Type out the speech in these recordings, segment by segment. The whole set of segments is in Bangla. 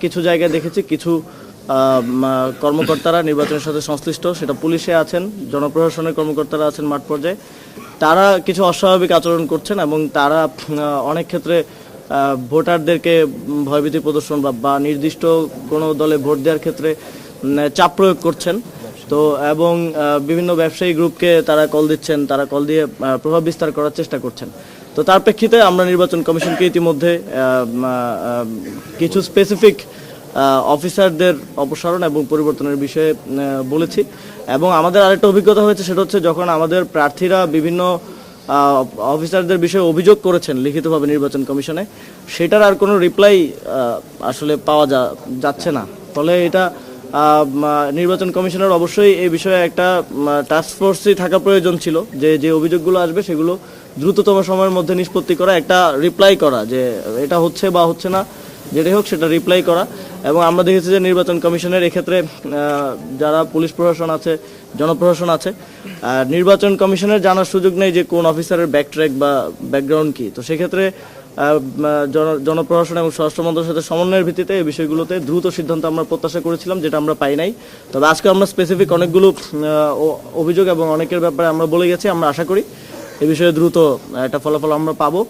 কিছু জায়গায় দেখেছি কিছু কর্মকর্তারা নির্বাচনের সাথে সংশ্লিষ্ট, সেটা পুলিশে আছেন, জনপ্রশাসনের কর্মকর্তারা আছেন মাঠ পর্যায়ে, তারা কিছু অস্বাভাবিক আচরণ করছেন এবং তারা অনেক ক্ষেত্রে ভোটারদেরকে ভয়ভীতি প্রদর্শন বা নির্দিষ্ট কোনো দলে ভোট দেওয়ার ক্ষেত্রে চাপ প্রয়োগ করছেন। তো এবং বিভিন্ন ব্যবসায়ী গ্রুপকে তারা কল দিচ্ছেন, তারা কল দিয়ে প্রভাব বিস্তার করার চেষ্টা করছেন। তো তার প্রেক্ষিতে আমরা নির্বাচন কমিশনকে ইতিমধ্যে কিছু স্পেসিফিক অফিসারদের অপসারণ এবং পরিবর্তনের বিষয়ে বলেছি। এবং আমাদের আরেকটা অভিজ্ঞতা হয়েছে, সেটা হচ্ছে যখন আমাদের প্রার্থীরা বিভিন্ন অফিসারদের বিষয়ে অভিযোগ করেছেন লিখিতভাবে নির্বাচন কমিশনে, সেটার আর কোনো রিপ্লাই আসলে পাওয়া যাচ্ছে না। ফলে এটা নির্বাচন কমিশনের অবশ্যই এই বিষয়ে একটা টাস্ক ফোর্সই থাকা প্রয়োজন ছিল, যে অভিযোগগুলো আসবে সেগুলো দ্রুততম সময়ের মধ্যে নিষ্পত্তি করা, একটা রিপ্লাই করা যে এটা হচ্ছে বা হচ্ছে না, যেটাই হোক সেটা রিপ্লাই করা। এবং আমরা দেখেছি যে নির্বাচন কমিশনের এক্ষেত্রে যারা পুলিশ প্রশাসন আছে, জনপ্রশাসন আছে, নির্বাচন কমিশনের জানার সুযোগ নেই যে কোন অফিসারের ব্যাকট্র্যাক বা ব্যাকগ্রাউন্ড কি। তো সেক্ষেত্রে জনপ্রশাসন এবং স্বরাষ্ট্র মন্ত্রণালয়ের সাথে সমন্বয়ের ভিত্তিতে এই বিষয়গুলোতে দ্রুত সিদ্ধান্ত আমরা প্রত্যাশা করেছিলাম, যেটা আমরা পাই নাই। তবে আজকে আমরা স্পেসিফিক অনেকগুলো অভিযোগ এবং অনেকের ব্যাপারে আমরা বলে গেছি। আমরা আশা করি এই বিষয়ে দ্রুত একটা ফলাফল আমরা পাবো।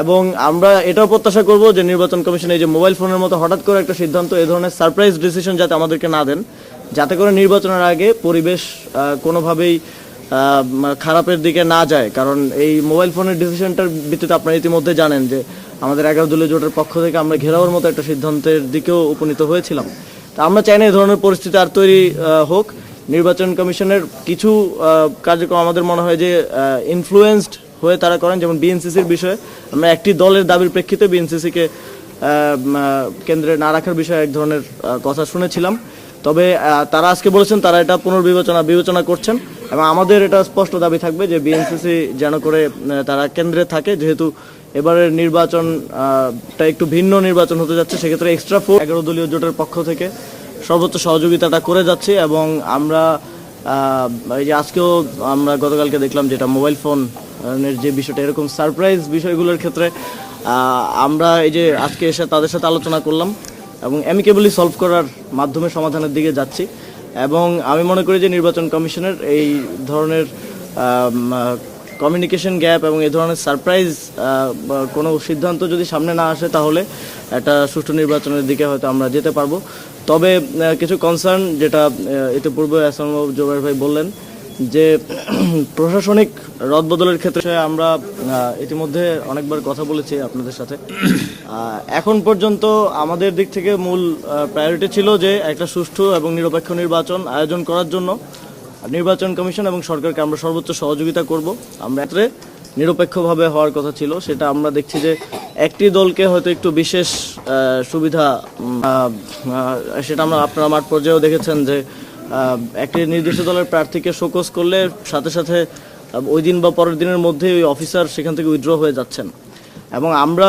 এবং আমরা এটাও প্রত্যাশা করব যে নির্বাচন কমিশন এই যে মোবাইল ফোনের মতো হঠাৎ করে একটা সিদ্ধান্ত, এই ধরনের সারপ্রাইজ ডিসিশন যাতে আমাদেরকে না দেন, যাতে করে নির্বাচনের আগে পরিবেশ কোনোভাবেই খারাপের দিকে না যায়। কারণ এই মোবাইল ফোনের ডিসিশনটার ভিত্তিতে আপনারা ইতিমধ্যে জানেন যে আমাদের 11 দলীয় জোটের পক্ষ থেকে আমরা ঘেরাওয়ের মতো একটা সিদ্ধান্তের দিকেও উপনীত হয়েছিলাম। তা আমরা চাই না এই ধরনের পরিস্থিতি আর তৈরি হোক। নির্বাচন কমিশনের কিছু কার্যক্রম আমাদের মনে হয় যে ইনফ্লুয়েন্সড হয়ে তারা করেন, যেমন বিএনসিসির বিষয়ে আমরা একটি দলের দাবির প্রেক্ষিতে বিএনসিসিকে কেন্দ্রে না রাখার বিষয়ে এক ধরনের কথা শুনেছিলাম। তবে তারা আজকে বলেছেন তারা এটা বিবেচনা করছেন এবং আমাদের এটা স্পষ্ট দাবি থাকবে যে বিএনসিসি যেন করে তারা কেন্দ্রে থাকে, যেহেতু এবারের নির্বাচনটা একটু ভিন্ন নির্বাচন হতে যাচ্ছে। সেক্ষেত্রে এক্সট্রা 11 দলীয় জোটের পক্ষ থেকে সর্বোচ্চ সহযোগিতাটা করে যাচ্ছে। এবং আমরা এই যে আজকেও আমরা গতকালকে দেখলাম যেটা মোবাইল ফোনের যে বিষয়টা, এরকম সারপ্রাইজ বিষয়গুলোর ক্ষেত্রে আমরা এই যে আজকে এসে তাদের সাথে আলোচনা করলাম এবং অ্যামিকেবলি সলভ করার মাধ্যমে সমাধানের দিকে যাচ্ছি। এবং আমি মনে করি যে নির্বাচন কমিশনের এই ধরনের কমিউনিকেশন গ্যাপ এবং এই ধরনের সারপ্রাইজ কোনো সিদ্ধান্ত যদি সামনে না আসে, তাহলে একটা সুষ্ঠু নির্বাচনের দিকে হয়তো আমরা যেতে পারবো। তবে কিছু কনসার্ন, যেটা ইতিপূর্বে এসএম জোবায়ের ভাই বললেন, যে প্রশাসনিক রদবদলের ক্ষেত্রে আমরা ইতিমধ্যে অনেকবার কথা বলেছি আপনাদের সাথে। এখন পর্যন্ত আমাদের দিক থেকে মূল প্রায়োরিটি ছিল যে একটা সুষ্ঠু এবং নিরপেক্ষ নির্বাচন আয়োজন করার জন্য নির্বাচন কমিশন এবং সরকারকে আমরা সর্বোচ্চ সহযোগিতা করব। আমরা ক্ষেত্রে নিরপেক্ষভাবে হওয়ার কথা ছিল, সেটা আমরা দেখছি যে একটি দলকে হয়তো একটু বিশেষ সুবিধা, সেটা আপনারা মাঠ পর্যায়েও দেখেছেন যে একটি নির্দিষ্ট দলের প্রার্থীকে শোকজ করলে সাথে সাথে ওই দিন বা পরের দিনের মধ্যে ওই অফিসার সেখান থেকে উইথড্র হয়ে যাচ্ছেন। এবং আমরা